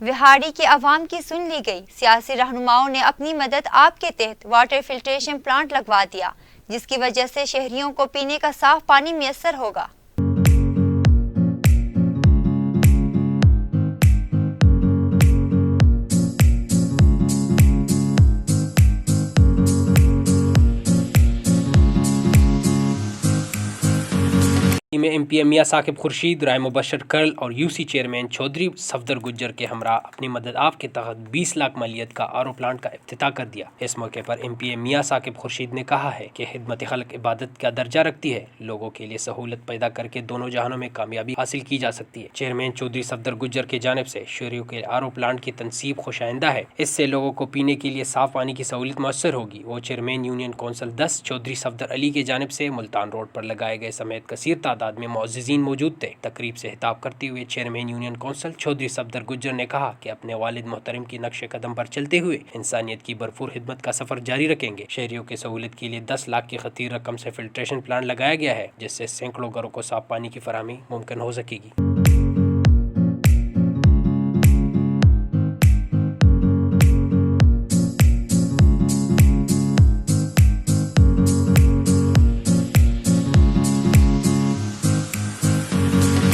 विहाड़ी की आवाम की सुन ली गई। सियासी रहनुमाओं ने अपनी मदद आपके तहत वाटर फिल्ट्रेशन प्लांट लगवा दिया, जिसकी वजह से शहरियों को पीने का साफ पानी मुयस्सर होगा। में एमपी मियां साकिब खुर्शीद, राय मुबशर कर्ल और यूसी चेयरमैन चौधरी सफदर गुज्जर के हमरा अपनी मदद आप के तहत 20 लाख मालियत का आरओ प्लांट का इफ्तिताह कर दिया। इस मौके पर एमपी मियां साकिब खुर्शीद ने कहा है कि खिदमत खल्क इबादत का दर्जा रखती है, लोगों के लिए सहूलत पैदा करके दोनों जहानों में कामयाबी हासिल की जा सकती है। चेयरमैन चौधरी सफदर गुज्जर की जानिब से शहरियों के आरओ प्लांट की तनसीब खुशाइंदा है, इससे लोगों को पीने के लिए साफ पानी की सहूलत मुयस्सर होगी। वो chairman union council 10 Chaudhry Safdar Ali की जानिब से मुल्तान रोड पर लगाए गए समेत कसीर तादाद में मुअज़्ज़िज़ीन मौजूद थे। तकरीब से खिताब करते हुए chairman union council Chaudhry Safdar Gujjar ने कहा कि अपने वालिद मोहतरम की नक्शे कदम पर चलते हुए इंसानियत की भरपूर खिदमत का सफर जारी रखेंगे। शहरियों की सहूलत के लिए 10 लाख की खतीर रकम से फिल्ट्रेशन प्लांट लगाया गया है, जिससे सैकड़ों घरों को साफ पानी की फराहमी मुमकिन हो सकेगी।